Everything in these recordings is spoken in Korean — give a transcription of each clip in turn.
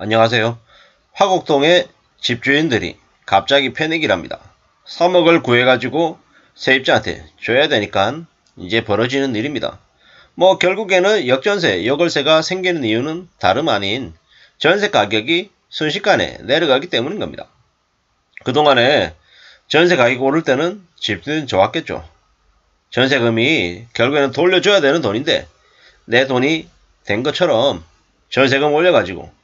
안녕하세요. 화곡동의 집주인들이 갑자기 패닉을 합니다. 3억을 구해가지고 세입자한테 줘야 되니까 이제 벌어지는 일입니다. 결국에는 역전세, 역월세가 생기는 이유는 다름 아닌 전세 가격이 순식간에 내려가기 때문인 겁니다. 그동안에 전세 가격이 오를 때는 집주인 좋았겠죠. 전세금이 결국에는 돌려줘야 되는 돈인데 내 돈이 된 것처럼 전세금 올려가지고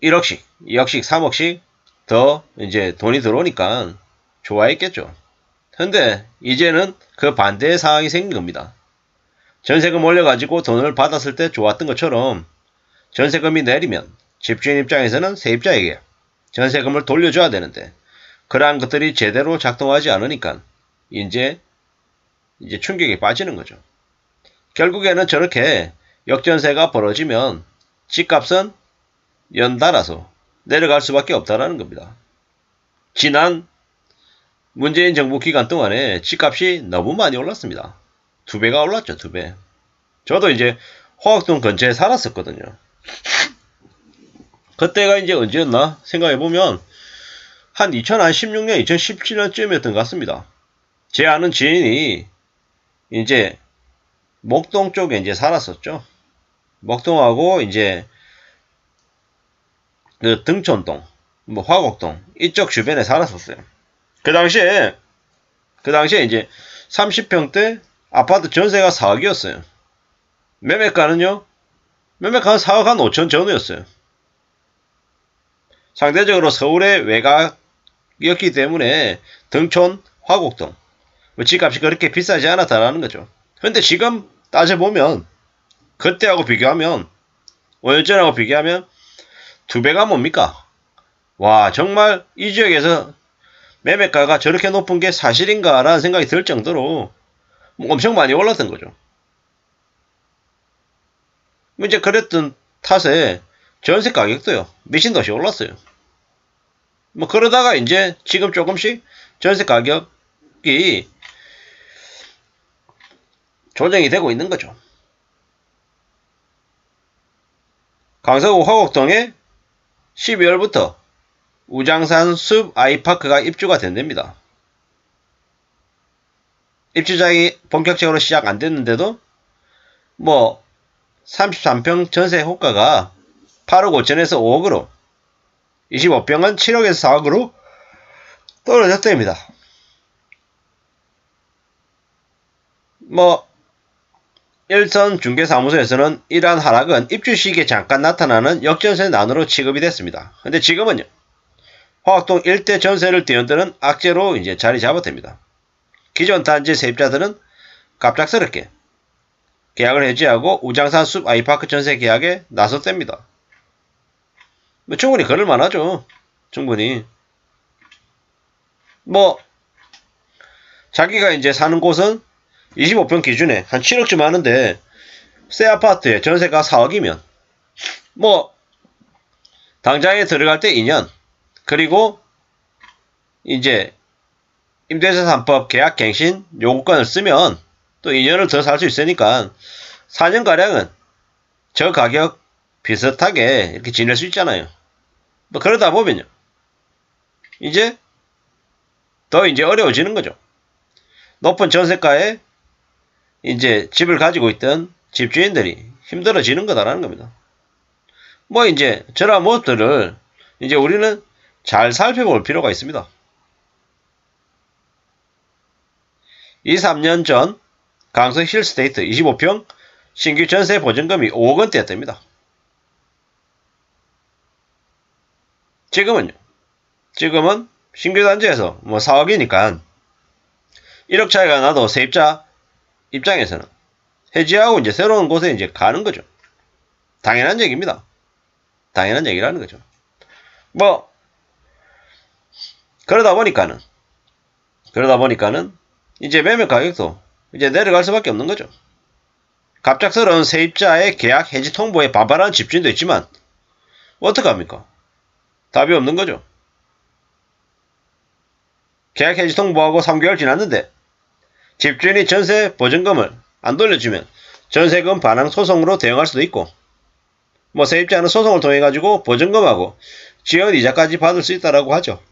1억씩, 2억씩, 3억씩 더 이제 돈이 들어오니까 좋아했겠죠. 근데 이제는 그 반대의 상황이 생긴 겁니다. 전세금 올려가지고 돈을 받았을 때 좋았던 것처럼 전세금이 내리면 집주인 입장에서는 세입자에게 전세금을 돌려줘야 되는데 그러한 것들이 제대로 작동하지 않으니까 이제 충격에 빠지는 거죠. 결국에는 저렇게 역전세가 벌어지면 집값은 연달아서 내려갈 수밖에 없다라는 겁니다. 지난 문재인 정부 기간 동안에 집값이 너무 많이 올랐습니다. 2배가 올랐죠, 2배. 저도 이제 화곡동 근처에 살았었거든요. 그때가 이제 언제였나 생각해보면 한 2016년, 2017년쯤이었던 것 같습니다. 제 아는 지인이 이제 목동 쪽에 이제 살았었죠. 목동하고 이제 그 등촌동, 화곡동 이쪽 주변에 살았었어요. 그 당시에 이제 30평대 아파트 전세가 4억이었어요. 매매가는요? 매매가는 4억 한 5천 전후였어요. 상대적으로 서울의 외곽이었기 때문에 등촌, 화곡동 집값이 그렇게 비싸지 않았다라는 거죠. 근데 지금 따져보면 그때하고 비교하면 5년 전하고 비교하면 2배가 뭡니까? 와, 정말 이 지역에서 매매가가 저렇게 높은 게 사실인가라는 생각이 들 정도로 엄청 많이 올랐던 거죠. 이제 그랬던 탓에 전세 가격도요, 미친 듯이 올랐어요. 그러다가 이제 지금 조금씩 전세 가격이 조정이 되고 있는 거죠. 강서구 화곡동에 12월부터 우장산 숲 아이파크가 입주가 된답니다. 입주작이 본격적으로 시작 안 됐는데도 33평 전세 호가가 8억 5천에서 5억으로 25평은 7억에서 4억으로 떨어졌답니다. 일선 중개사무소에서는 이러한 하락은 입주 시기에 잠깐 나타나는 역전세 난으로 취급이 됐습니다. 근데 지금은요, 화곡동 일대 전세를 뛰어드는 악재로 이제 자리 잡았답니다. 기존 단지 세입자들은 갑작스럽게 계약을 해지하고 우장산 숲 아이파크 전세 계약에 나섰답니다. 충분히 그럴 만하죠. 충분히. 자기가 이제 사는 곳은 25평 기준에 한 7억쯤 하는데 새 아파트에 전세가 4억이면 당장에 들어갈 때 2년 그리고 이제 임대차 3법 계약 갱신 요구권을 쓰면 또 2년을 더 살 수 있으니까 4년가량은 저 가격 비슷하게 이렇게 지낼 수 있잖아요. 그러다 보면요, 이제 더 이제 어려워지는 거죠. 높은 전세가에 이제 집을 가지고 있던 집주인들이 힘들어지는 거다라는 겁니다. 이제 저런 모습들을 이제 우리는 잘 살펴볼 필요가 있습니다. 3년 전 강서 힐스테이트 25평 신규 전세 보증금이 5억 원대였답니다. 지금은 신규 단지에서 4억이니까 1억 차이가 나도 세입자 입장에서는 해지하고 이제 새로운 곳에 이제 가는 거죠. 당연한 얘기입니다. 당연한 얘기라는 거죠. 그러다 보니까는 이제 매매 가격도 이제 내려갈 수밖에 없는 거죠. 갑작스러운 세입자의 계약 해지 통보에 반발하는 집주인도 있지만 어떡합니까? 답이 없는 거죠. 계약 해지 통보하고 3개월 지났는데 집주인이 전세 보증금을 안 돌려주면 전세금 반환 소송으로 대응할 수도 있고 뭐 세입자는 소송을 통해 가지고 보증금하고 지연 이자까지 받을 수 있다라고 하죠.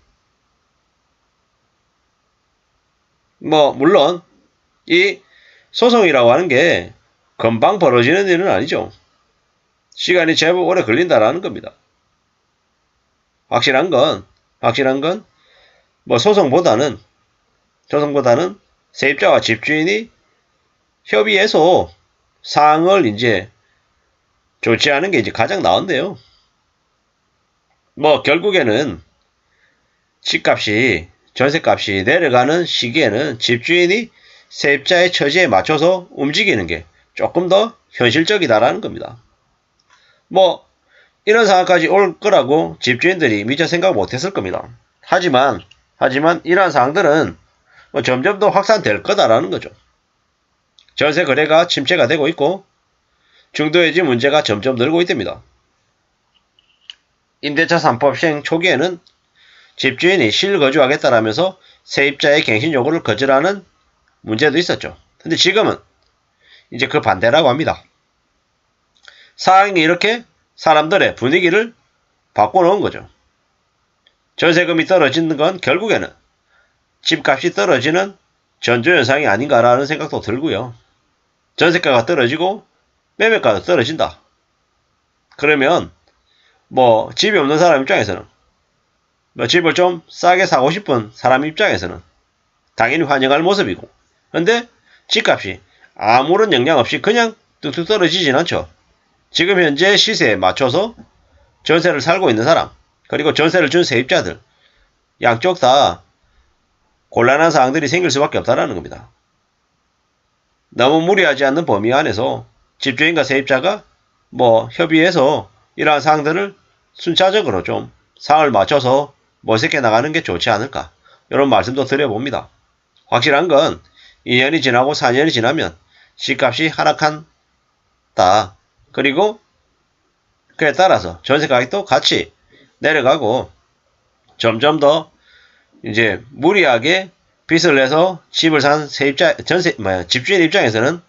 뭐 물론 이 소송이라고 하는 게 금방 벌어지는 일은 아니죠. 시간이 제법 오래 걸린다라는 겁니다. 확실한 건 뭐 소송보다는 세입자와 집주인이 협의해서 사항을 이제 조치하는 게 이제 가장 나은데요. 뭐 결국에는 집값이 전세값이 내려가는 시기에는 집주인이 세입자의 처지에 맞춰서 움직이는 게 조금 더 현실적이다라는 겁니다. 뭐 이런 상황까지 올 거라고 집주인들이 미처 생각 못했을 겁니다. 하지만 이러한 사항들은 뭐 점점 더 확산될 거다라는 거죠. 전세 거래가 침체가 되고 있고 중도해지 문제가 점점 늘고 있답니다. 임대차 3법 시행 초기에는 집주인이 실거주하겠다라면서 세입자의 갱신 요구를 거절하는 문제도 있었죠. 근데 지금은 이제 그 반대라고 합니다. 상황이 이렇게 사람들의 분위기를 바꿔놓은 거죠. 전세금이 떨어지는 건 결국에는 집값이 떨어지는 전조현상이 아닌가라는 생각도 들고요. 전세가가 떨어지고 매매가도 떨어진다. 그러면 뭐 집이 없는 사람 입장에서는 뭐 집을 좀 싸게 사고 싶은 사람 입장에서는 당연히 환영할 모습이고, 근데 집값이 아무런 영향 없이 그냥 뚝뚝 떨어지진 않죠. 지금 현재 시세에 맞춰서 전세를 살고 있는 사람, 그리고 전세를 준 세입자들, 양쪽 다 곤란한 사항들이 생길 수밖에 없다는 겁니다. 너무 무리하지 않는 범위 안에서 집주인과 세입자가 뭐 협의해서 이러한 사항들을 순차적으로 좀 상을 맞춰서 멋있게 나가는 게 좋지 않을까, 이런 말씀도 드려봅니다. 확실한 건 2년이 지나고 4년이 지나면 집값이 하락한다. 그리고 그에 따라서 전세 가격도 같이 내려가고 점점 더 이제 무리하게 빚을 내서 집을 산 집주인 입장에서는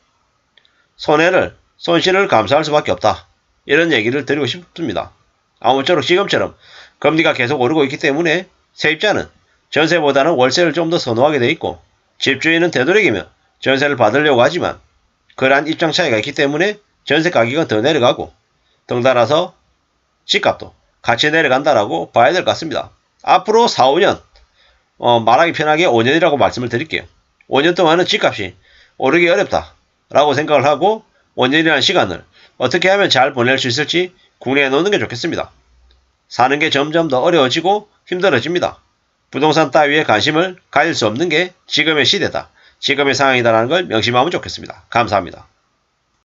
손실을 감수할 수밖에 없다. 이런 얘기를 드리고 싶습니다. 아무쪼록 지금처럼 금리가 계속 오르고 있기 때문에 세입자는 전세보다는 월세를 좀 더 선호하게 돼 있고, 집주인은 되도록이면 전세를 받으려고 하지만 그러한 입장 차이가 있기 때문에 전세 가격은 더 내려가고, 덩달아서 집값도 같이 내려간다라고 봐야 될 것 같습니다. 앞으로 4, 5년, 말하기 편하게 5년이라고 말씀을 드릴게요. 5년 동안은 집값이 오르기 어렵다 라고 생각을 하고 5년이라는 시간을 어떻게 하면 잘 보낼 수 있을지 궁리해 놓는 게 좋겠습니다. 사는 게 점점 더 어려워지고 힘들어집니다. 부동산 따위에 관심을 가질 수 없는 게 지금의 시대다, 지금의 상황이다라는 걸 명심하면 좋겠습니다. 감사합니다.